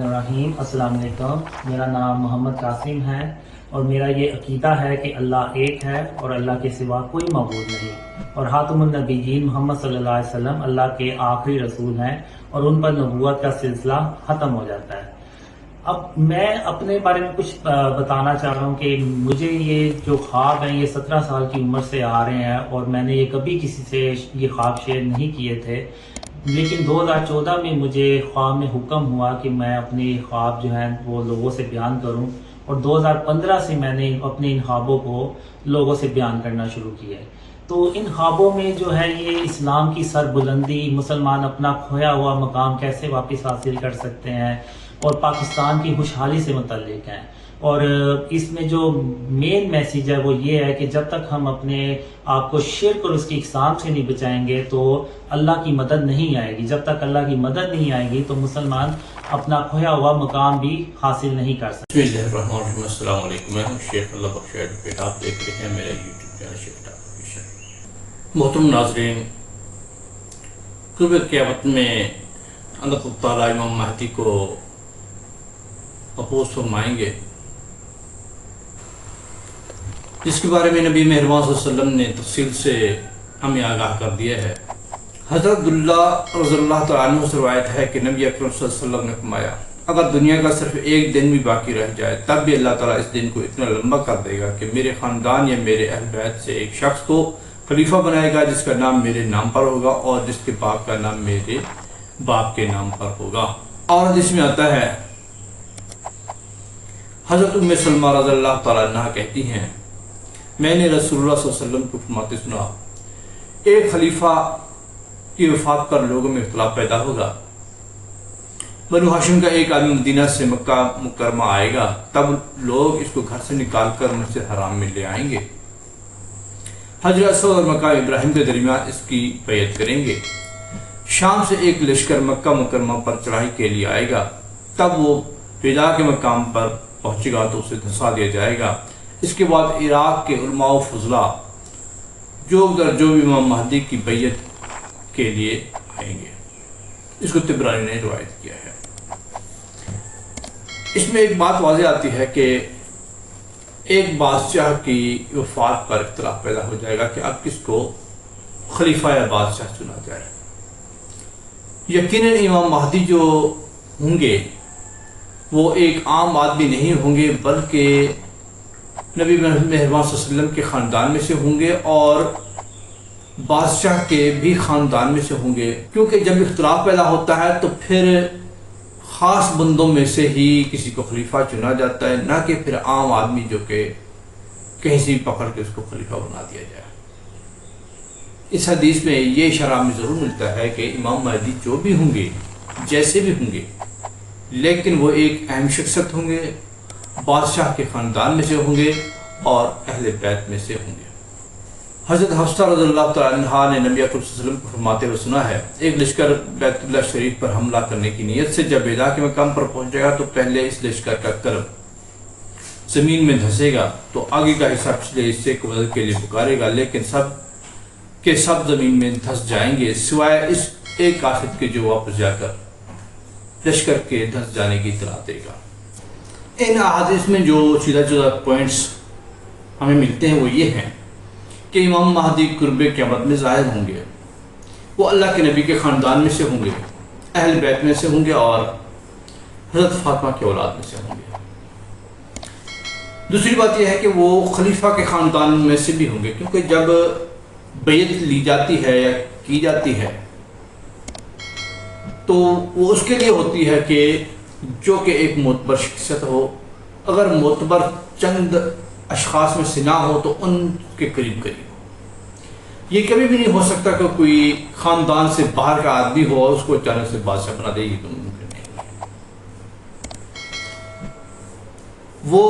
الرحیم السلام علیکم۔ میرا نام محمد قاسم ہے اور میرا یہ عقیدہ ہے کہ اللہ ایک ہے اور اللہ کے سوا کوئی معبود نہیں، اور خاتم النبیین محمد صلی اللہ علیہ وسلم اللہ کے آخری رسول ہیں اور ان پر نبوت کا سلسلہ ختم ہو جاتا ہے۔ اب میں اپنے بارے میں کچھ بتانا چاہ رہا ہوں کہ مجھے یہ جو خواب ہیں یہ 17 سال کی عمر سے آ رہے ہیں اور میں نے یہ کبھی کسی سے یہ خواب شیئر نہیں کیے تھے، لیکن 2014 میں مجھے خواب میں حکم ہوا کہ میں اپنے خواب جو ہیں وہ لوگوں سے بیان کروں، اور 2015 سے میں نے اپنے ان خوابوں کو لوگوں سے بیان کرنا شروع کیا ہے۔ تو ان خوابوں میں جو ہے یہ اسلام کی سربلندی، مسلمان اپنا کھویا ہوا مقام کیسے واپس حاصل کر سکتے ہیں اور پاکستان کی خوشحالی سے متعلق ہیں، اور اس میں جو مین میسیج ہے وہ یہ ہے کہ جب تک ہم اپنے آپ کو شرک اور اس کی اقسام سے نہیں بچائیں گے تو اللہ کی مدد نہیں آئے گی۔ جب تک اللہ کی مدد نہیں آئے گی تو مسلمان اپنا کھویا ہوا مقام بھی حاصل نہیں کر سکتے۔ بسم اللہ الرحمن الرحیم۔ السلام علیکم، میں ہوں شیخ اللہ بخش ایڈوکیٹ، آپ دیکھ رہے ہیں میرا یوٹیوب چینل شیخ ٹاک۔ محترم ناظرین، قرب قیامت میں اللہ تعالیٰ امام مہدی کو اپوز فرمائیں گے، جس کے بارے میں نبی مہربان صلی اللہ علیہ وسلم نے تفصیل سے ہمیں آگاہ کر دیا ہے۔ حضرت عبداللہ رضی اللہ تعالیٰ عنہ سے روایت ہے کہ نبی اکرم صلی اللہ علیہ وسلم نے فرمایا، اگر دنیا کا صرف ایک دن بھی باقی رہ جائے تب بھی اللہ تعالیٰ اس دن کو اتنا لمبا کر دے گا کہ میرے خاندان یا میرے اہل بیت سے ایک شخص کو خلیفہ بنائے گا جس کا نام میرے نام پر ہوگا اور جس کے باپ کا نام میرے باپ کے نام پر ہوگا۔ اور اس میں آتا ہے، حضرت ام سلمہ رضی اللہ تعالیٰ عنہ کہتی ہیں، میں نے رسول اللہ صلی اللہ علیہ وسلم کو فرماتے سنا، ایک خلیفہ کی وفات پر لوگوں میں اختلاف پیدا ہوگا۔ بنو ہاشم کا ایک آدمی مدینہ سے مکہ مکرمہ آئے گا، تب لوگ اس کو گھر سے نکال کر مسجد حرام میں لے آئیں گے، حجر اسود اور مقام ابراہیم کے درمیان اس کی بیعت کریں گے۔ شام سے ایک لشکر مکہ مکرمہ پر چڑھائی کے لیے آئے گا، تب وہ ودا کے مقام پر پہنچے گا تو اسے دھسا دیا جائے گا۔ اس کے بعد عراق کے علماء و فضلاء جو امام مہدی کی بیعت کے لیے آئیں گے۔ اس کو طبرانی نے روایت کیا ہے۔ اس میں ایک بات واضح آتی ہے کہ ایک بادشاہ کی وفات پر اختلاف پیدا ہو جائے گا کہ اب کس کو خلیفہ یا بادشاہ چنا جائے۔ یقیناً امام مہدی جو ہوں گے وہ ایک عام آدمی نہیں ہوں گے، بلکہ نبی محمد صلی اللہ علیہ وسلم کے خاندان میں سے ہوں گے اور بادشاہ کے بھی خاندان میں سے ہوں گے، کیونکہ جب اختلاف پیدا ہوتا ہے تو پھر خاص بندوں میں سے ہی کسی کو خلیفہ چنا جاتا ہے، نہ کہ پھر عام آدمی جو کہ کہیں سے بھی پکڑ کے اس کو خلیفہ بنا دیا جائے۔ اس حدیث میں یہ اشارہ ہمیں ضرور ملتا ہے کہ امام مہدی جو بھی ہوں گے، جیسے بھی ہوں گے، لیکن وہ ایک اہم شخصیت ہوں گے، بادشاہ کے خاندان میں سے ہوں گے اور اہل بیت میں سے ہوں گے۔ حضرت حفصہ رضی اللہ تعالیٰ عنہ نے نبی اکرم صلی اللہ علیہ وسلم کو فرماتے ہوئے سنا ہے، ایک لشکر بیت اللہ شریف پر حملہ کرنے کی نیت سے جب بیدا کے مقام پر پہنچے گا تو پہلے اس لشکر کا قلب زمین میں دھسے گا تو آگے کا حصہ پچھلے حصے کو مدد کے لیے پکارے گا، لیکن سب کے سب زمین میں دھس جائیں گے سوائے اس ایک قاصد کے جو واپس جا کر لشکر کے دھس جانے کی اطلاع دے گا۔ ان احادیث میں جو چیزہ پوائنٹس ہمیں ملتے ہیں وہ یہ ہیں کہ امام مہدی قرب قیامت میں ظاہر ہوں گے، وہ اللہ کے نبی کے خاندان میں سے ہوں گے، اہل بیت میں سے ہوں گے اور حضرت فاطمہ کی اولاد میں سے ہوں گے۔ دوسری بات یہ ہے کہ وہ خلیفہ کے خاندان میں سے بھی ہوں گے، کیونکہ جب بیعت لی جاتی ہے یا کی جاتی ہے تو وہ اس کے لیے ہوتی ہے کہ جو کہ ایک معتبر شخصیت ہو، اگر معتبر چند اشخاص میں سے نہ ہو تو ان کے قریب قریب ہو۔ یہ کبھی بھی نہیں ہو سکتا کہ کوئی خاندان سے باہر کا آدمی ہو اور اس کو اچانک سے بادشاہ بنا دے گی، تو ممکن نہیں۔ وہ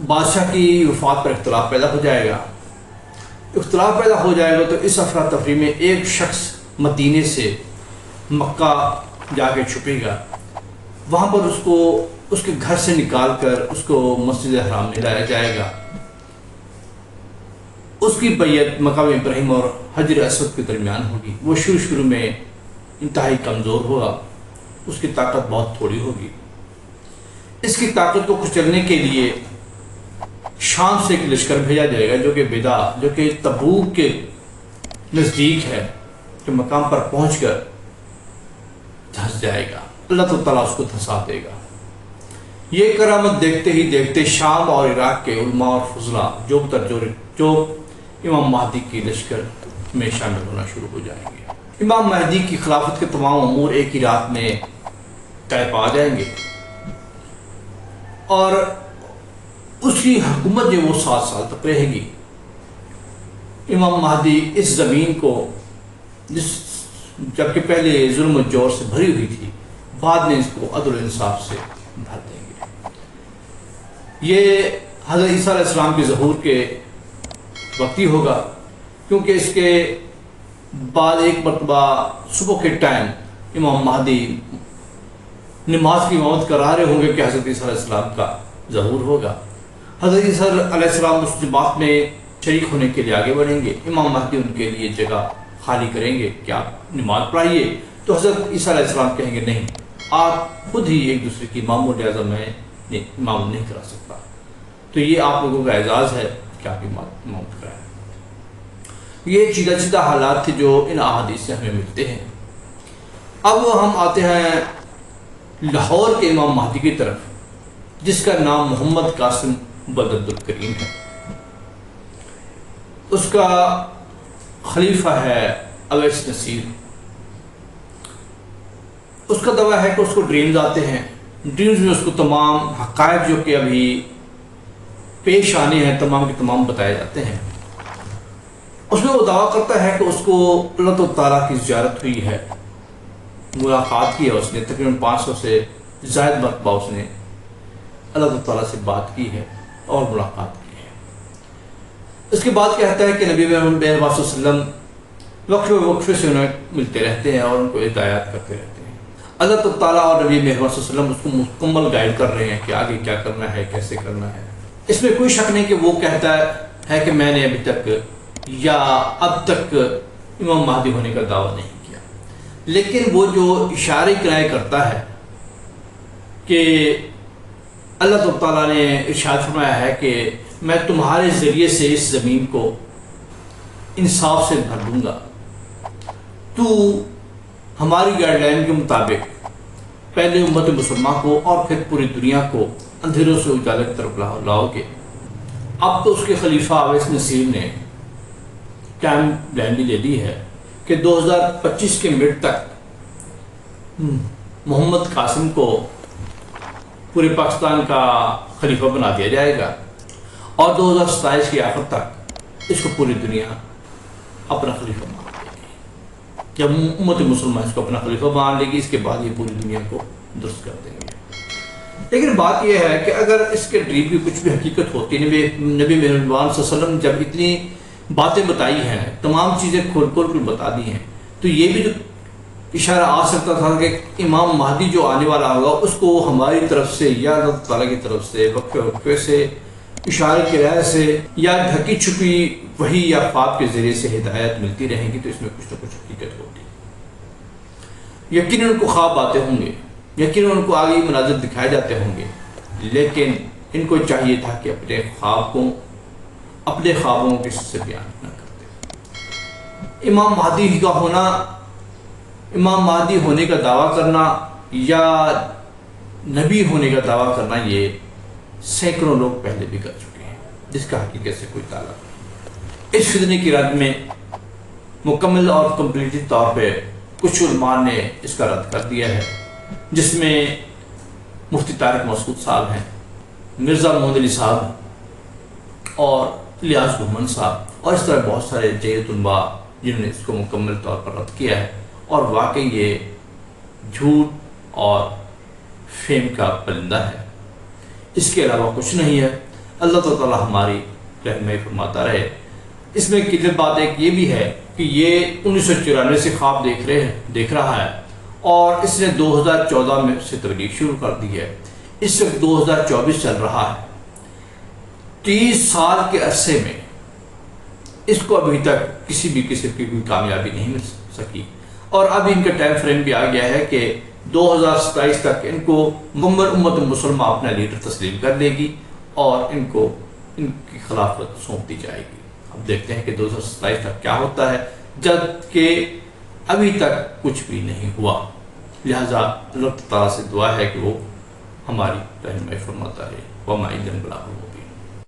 بادشاہ کی وفات پر اختلاف پیدا ہو جائے گا، اختلاف پیدا ہو جائے گا تو اس افراتفری میں ایک شخص مدینے سے مکہ جا کے چھپے گا، وہاں پر اس کے گھر سے نکال کر اس کو مسجد حرام میں لایا جائے گا۔ اس کی بیعت مقام ابراہیم اور حجر اسود کے درمیان ہوگی۔ وہ شروع میں انتہائی کمزور ہوگا، اس کی طاقت بہت تھوڑی ہوگی۔ اس کی طاقت کو کچلنے کے لیے شام سے ایک لشکر بھیجا جائے گا جو کہ تبوک کے نزدیک ہے، جو مقام پر پہنچ کر دھس جائے گا۔ اللہ تعالیٰ اس کو دھسا دے گا۔ یہ کرامت دیکھتے ہی دیکھتے شام اور عراق کے علماء اور فضلاء جو امام مہدی کی لشکر میں شامل ہونا شروع ہو جائیں گے۔ امام مہدی کی خلافت کے تمام امور ایک ہی رات میں طے پا جائیں گے، اور اس کی حکومت جو وہ 7 سال تک رہے گی۔ امام مہدی اس زمین کو جبکہ پہلے ظلم و جور سے بھری ہوئی تھی، بعد میں اس کو عدل و انصاف سے بھر دیں گے۔ یہ حضرت عیسیٰ علیہ السلام کے ظہور کے وقت ہی ہوگا، کیونکہ اس کے بعد ایک مرتبہ صبح کے ٹائم امام مہدی نماز کی امامت کرا رہے ہوں گے کہ حضرت عیسیٰ علیہ السلام کا ظہور ہوگا۔ حضرت عیسیٰ علیہ السلام اس جماعت میں شریک ہونے کے لیے آگے بڑھیں گے۔ امام مہدی ان کے لیے جگہ خالی کریں گے کہ آپ نماز پڑھائیے، تو حضرت عیسیٰ علیہ السلام کہیں گے نہیں، آپ خود ہی ایک دوسرے کی امام، و لہٰذا میں امام نہیں کرا سکتا، تو یہ آپ لوگوں کا اعزاز ہے کہ آپ امامت کرائیں۔ یہ سیدھا حالات تھے جو ان احادیث سے ہمیں ملتے ہیں۔ اب ہم آتے ہیں لاہور کے امام مہدی کی طرف، جس کا نام محمد قاسم بدر عبدالکریم ہے۔ اس کا خلیفہ ہے اویس نصیر۔ اس کا دعویٰ ہے کہ اس کو ڈریمز آتے ہیں، ڈریمز میں اس کو تمام حقائق جو کہ ابھی پیش آنے ہیں تمام کے تمام بتائے جاتے ہیں۔ اس میں وہ دعویٰ کرتا ہے کہ اس کو اللہ تعالیٰ کی زیارت ہوئی ہے، ملاقات کی ہے، اس نے تقریباً 500 سے زائد مرتبہ اس نے اللہ تعالیٰ سے بات کی ہے اور ملاقات کی ہے۔ اس کے بعد کہتا ہے کہ نبی محمد صلی اللہ علیہ وسلم وقفے وقفے سے انہیں ملتے رہتے ہیں اور ان کو ہدایات کرتے رہتے ہیں۔ اللہ تعالیٰ اور نبی محمد صلی اللہ علیہ وسلم اس کو مکمل گائیڈ کر رہے ہیں کہ آگے کیا کرنا ہے، کیسے کرنا ہے۔ اس میں کوئی شک نہیں کہ وہ کہتا ہے کہ میں نے ابھی تک یا اب تک امام مہدی ہونے کا دعویٰ نہیں کیا، لیکن وہ جو اشارے کرائے کرتا ہے کہ اللہ تعالیٰ نے ارشاد فرمایا ہے کہ میں تمہارے ذریعے سے اس زمین کو انصاف سے بھر دوں گا، تو ہماری گائیڈ لائن کے مطابق پہلے امت مسلمہ کو اور پھر پوری دنیا کو اندھیروں سے اجالے کی طرف لاؤ گے۔ اب تو اس کے خلیفہ اویس نصیر نے ٹائم لائن بھی لے لی ہے کہ 2025 کے مڈ تک محمد قاسم کو پورے پاکستان کا خلیفہ بنا دیا جائے گا، اور 2027 کے آخر تک اس کو پوری دنیا اپنا خلیفہ مان لے گی۔ جب امت مسلمہ اس کو اپنا خلیفہ مان لے گی، اس کے بعد یہ پوری دنیا کو درست کر دیں گے۔ لیکن بات یہ ہے کہ اگر اس کے ڈریم کی کچھ بھی حقیقت ہوتی، نبی محمد صلی اللہ علیہ وسلم جب اتنی باتیں بتائی ہیں، تمام چیزیں کھول کر بتا دی ہیں، تو یہ بھی جو اشارہ آ سکتا تھا کہ امام مہدی جو آنے والا ہوگا اس کو ہماری طرف سے یا اللہ تعالیٰ کی طرف سے وقفے وقفے سے اشارے کی رائے سے یا ڈھکی چھپی وحی یا خواب کے ذریعے سے ہدایت ملتی رہیں گی، تو اس میں کچھ نہ کچھ حقیقت ہوتی۔ یقیناً ان کو خواب آتے ہوں گے، یقیناً ان کو آگے مناظر دکھائے جاتے ہوں گے، لیکن ان کو چاہیے تھا کہ اپنے خوابوں کے سے بیان نہ کرتے۔ امام مہدی ہونے کا دعویٰ کرنا یا نبی ہونے کا دعویٰ کرنا، یہ سینکڑوں لوگ پہلے بھی کر چکے ہیں، جس کا حقیقت سے کوئی تعلق نہیں۔ اس فتنے کی رد میں مکمل اور کمپلیٹی طور پہ کچھ علماء نے اس کا رد کر دیا ہے، جس میں مفتی طارق مسعود صاحب ہیں، مرزا محمد علی صاحب اور الیاس گھومن صاحب، اور اس طرح بہت سارے جید علماء جنہوں نے اس کو مکمل طور پر رد کیا ہے، اور واقعی یہ جھوٹ اور فیم کا پرندہ ہے، اس کے علاوہ کچھ نہیں ہے۔ اللہ تعالیٰ ہماری رحمت فرماتا رہے۔ اس میں کلیئر بات ایک یہ بھی ہے کہ یہ 1994 سے خواب دیکھ رہا ہے، اور اس نے 2014 میں سے تبلیغ شروع کر دی ہے، اس وقت 2024 چل رہا ہے۔ 30 سال کے عرصے میں اس کو ابھی تک کسی بھی قسم کی کوئی کامیابی نہیں مل سکی، اور اب ان کا ٹائم فریم بھی آ گیا ہے کہ 2027 تک ان کو مکمل امت مسلمہ اپنا لیڈر تسلیم کر لے گی اور ان کو ان کی خلافت سونپ دی جائے گی۔ اب دیکھتے ہیں کہ 2027 تک کیا ہوتا ہے، جب کہ ابھی تک کچھ بھی نہیں ہوا۔ لہٰذا اللہ تعالیٰ سے دعا ہے کہ وہ ہماری رہنمائی فرماتا ہے۔ وَمَا عِندَنَا بَلَاغٌ